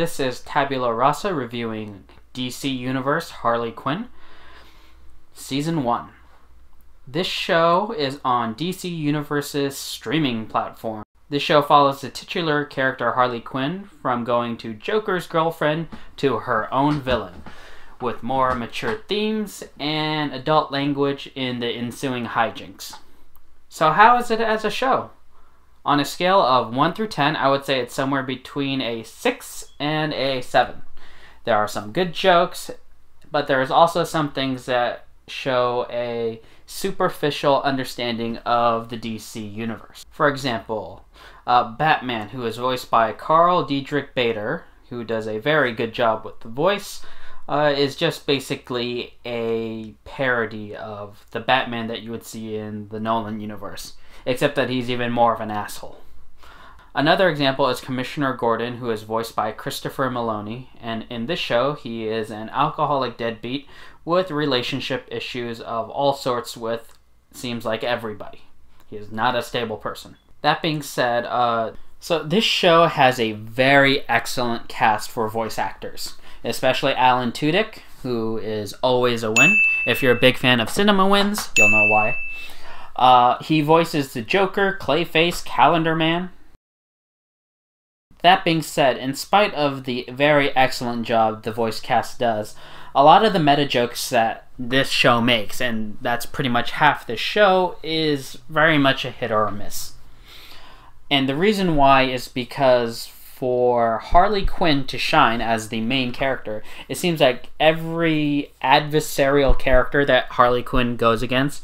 This is Tabula Rasa reviewing DC Universe Harley Quinn, Season 1. This show is on DC Universe's streaming platform. This show follows the titular character Harley Quinn from going to Joker's girlfriend to her own villain, with more mature themes and adult language in the ensuing hijinks. So how is it as a show? On a scale of 1 through 10, I would say it's somewhere between a 6 and a 7. There are some good jokes, but there's also some things that show a superficial understanding of the DC universe. For example, Batman, who is voiced by Carl Diedrich Bader, who does a very good job with the voice, is just basically a parody of the Batman that you would see in the Nolan universe, except that he's even more of an asshole. Another example is Commissioner Gordon, who is voiced by Christopher Meloni, and in this show he is an alcoholic deadbeat with relationship issues of all sorts with, seems like, everybody. He is not a stable person. That being said, so this show has a very excellent cast for voice actors, especially Alan Tudyk, who is always a win. If you're a big fan of cinema wins, you'll know why. He voices the Joker, Clayface, Calendar Man. That being said, in spite of the very excellent job the voice cast does, a lot of the meta jokes that this show makes, and that's pretty much half the show, is very much a hit or a miss. And the reason why is because for Harley Quinn to shine as the main character, it seems like every adversarial character that Harley Quinn goes against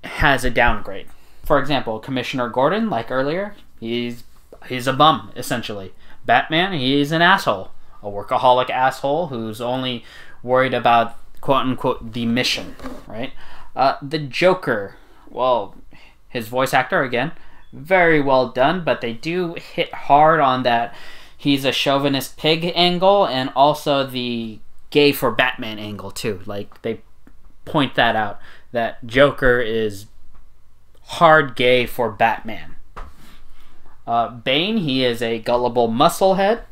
has a downgrade. For example, Commissioner Gordon, like earlier, he's a bum, essentially. Batman, he's an asshole. A workaholic asshole who's only worried about, quote-unquote, the mission, right? The Joker, well, his voice actor, again, very well done, but they do hit hard on that he's a chauvinist pig angle and also the gay for Batman angle, too. Like, they point that out, that Joker is hard gay for Batman. Bane, he is a gullible musclehead.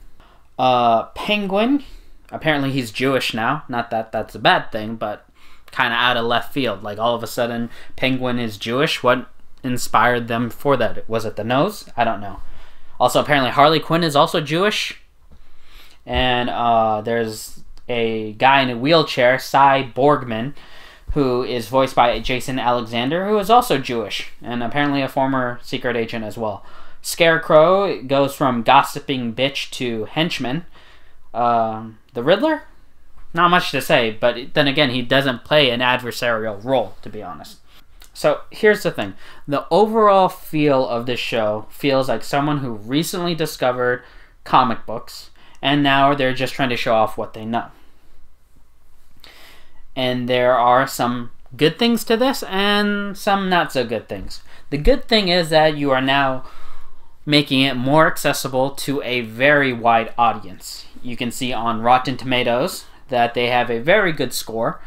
Penguin, apparently he's Jewish now. Not that that's a bad thing, but kind of out of left field. Like, all of a sudden, Penguin is Jewish. What inspired them for that? Was it the nose? I don't know. Also, apparently Harley Quinn is also Jewish. And there's a guy in a wheelchair, Cy Borgman, who is voiced by Jason Alexander, who is also Jewish, and apparently a former secret agent as well. Scarecrow goes from gossiping bitch to henchman. The Riddler? Not much to say, but then again, he doesn't play an adversarial role, to be honest. So here's the thing. The overall feel of this show feels like someone who recently discovered comic books, and now they're just trying to show off what they know. And there are some good things to this and some not so good things. The good thing is that you are now making it more accessible to a very wide audience. You can see on Rotten Tomatoes that they have a very good score.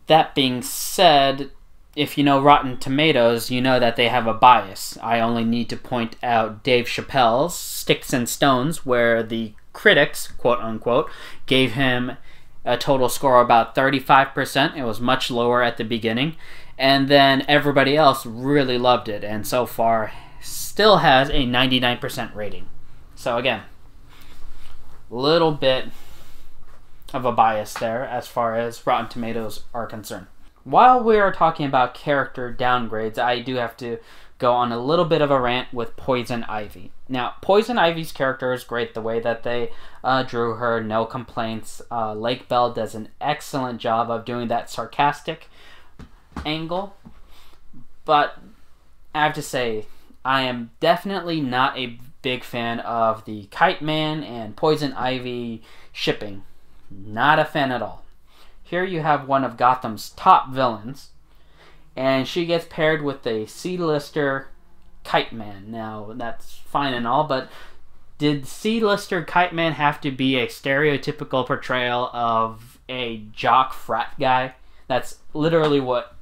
That being said, if you know Rotten Tomatoes, you know that they have a bias. I only need to point out Dave Chappelle's Sticks and Stones, where the critics, quote-unquote, gave him a total score of about 35%. It was much lower at the beginning. And then everybody else really loved it, and so far still has a 99% rating. So again, little bit of a bias there as far as Rotten Tomatoes are concerned. While we are talking about character downgrades, I do have to go on a little bit of a rant with Poison Ivy. Now, Poison Ivy's character is great, the way that they drew her, no complaints. Lake Bell does an excellent job of doing that sarcastic angle, but I have to say, I am definitely not a big fan of the Kite Man and Poison Ivy shipping. Not a fan at all. Here you have one of Gotham's top villains, and she gets paired with a C-lister Kite Man. Now, that's fine and all, but did C-lister Kite Man have to be a stereotypical portrayal of a jock frat guy? That's literally what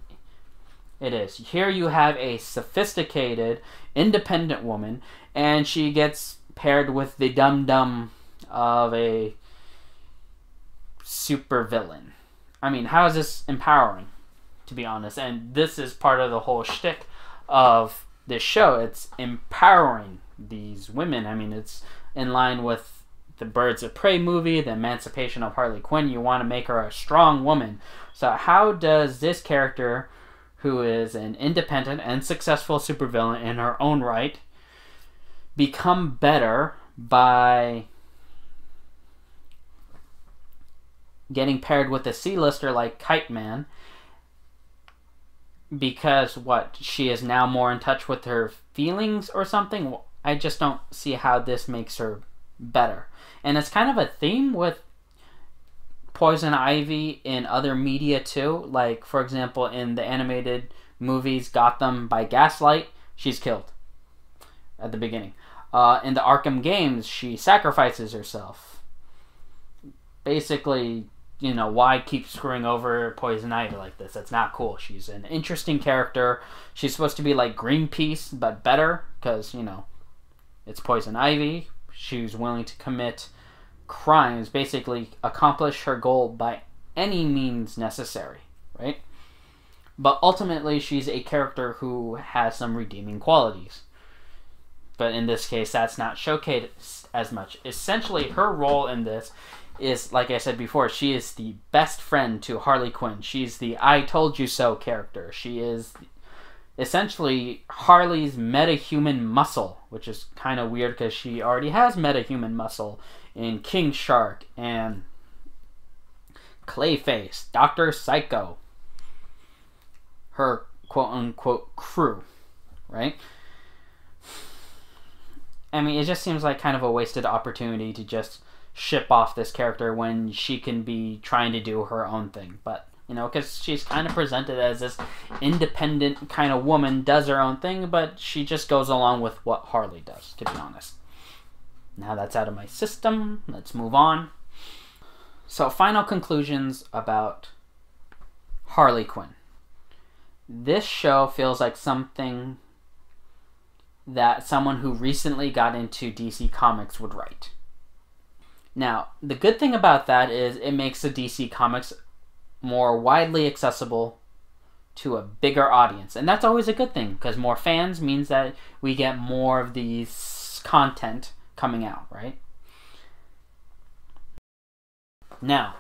it is. Here you have a sophisticated, independent woman, and she gets paired with the dum-dum of a supervillain. I mean, how is this empowering, to be honest? And this is part of the whole shtick of this show. It's empowering these women. I mean, it's in line with the Birds of Prey movie, the emancipation of Harley Quinn. You want to make her a strong woman. So how does this character, who is an independent and successful supervillain in her own right, become better by getting paired with a C-lister like Kite Man? Because what, she is now more in touch with her feelings or something? I just don't see how this makes her better. And it's kind of a theme with Poison Ivy in other media too. Like, for example, in the animated movies Gotham by Gaslight, she's killed at the beginning. In the Arkham games, she sacrifices herself. Basically, you know, why keep screwing over Poison Ivy like this? That's not cool. She's an interesting character. She's supposed to be like Greenpeace, but better, because, you know, it's Poison Ivy. She's willing to commit crimes, basically accomplish her goal by any means necessary, right? But ultimately, she's a character who has some redeeming qualities. But in this case, that's not showcased as much. Essentially, her role in this is, like I said before, she is the best friend to Harley Quinn. She's the I told you so character. She is essentially Harley's metahuman muscle, which is kind of weird because she already has metahuman muscle in King Shark and Clayface, Dr. Psycho, her quote-unquote crew, right? I mean, it just seems like kind of a wasted opportunity to just ship off this character when she can be trying to do her own thing. But, you know, because she's kind of presented as this independent kind of woman, does her own thing, but she just goes along with what Harley does, to be honest. Now that's out of my system. Let's move on. So, final conclusions about Harley Quinn. This show feels like something that someone who recently got into DC Comics would write. Now, the good thing about that is it makes the DC Comics more widely accessible to a bigger audience. And that's always a good thing, because more fans means that we get more of these content coming out, right? Now,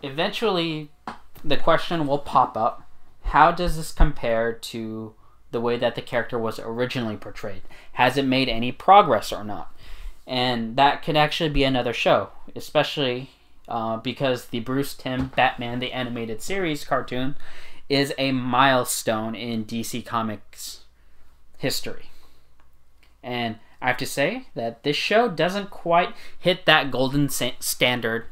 eventually the question will pop up, how does this compare to the way that the character was originally portrayed? Has it made any progress or not? And that could actually be another show, especially because the Bruce Timm Batman the Animated Series cartoon is a milestone in DC Comics history. And I have to say that this show doesn't quite hit that golden standard.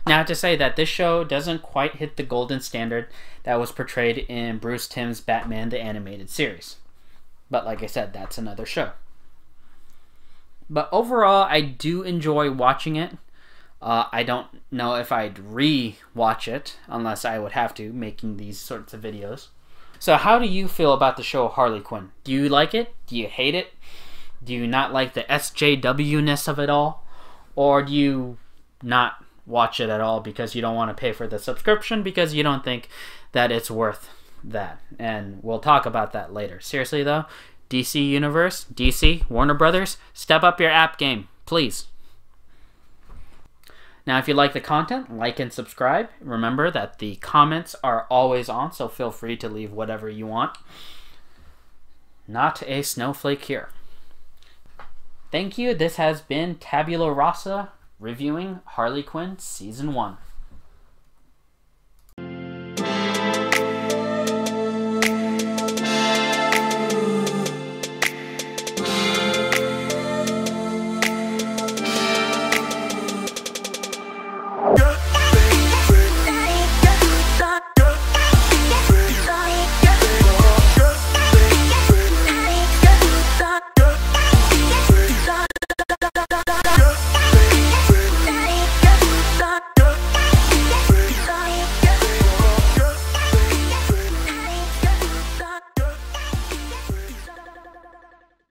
Now, I have to say that this show doesn't quite hit the golden standard that was portrayed in Bruce Timm's Batman the Animated Series. But like I said, that's another show. But overall, I do enjoy watching it. I don't know if I'd re-watch it, unless I would have to, making these sorts of videos. So how do you feel about the show Harley Quinn? Do you like it? Do you hate it? Do you not like the SJW-ness of it all? Or do you not watch it at all because you don't want to pay for the subscription because you don't think that it's worth that? And we'll talk about that later. Seriously though, DC Universe, DC, Warner Brothers, step up your app game, please. Now, if you like the content, like and subscribe. Remember that the comments are always on, so feel free to leave whatever you want. Not a snowflake here. Thank you. This has been Tabula Rasa reviewing Harley Quinn Season 1.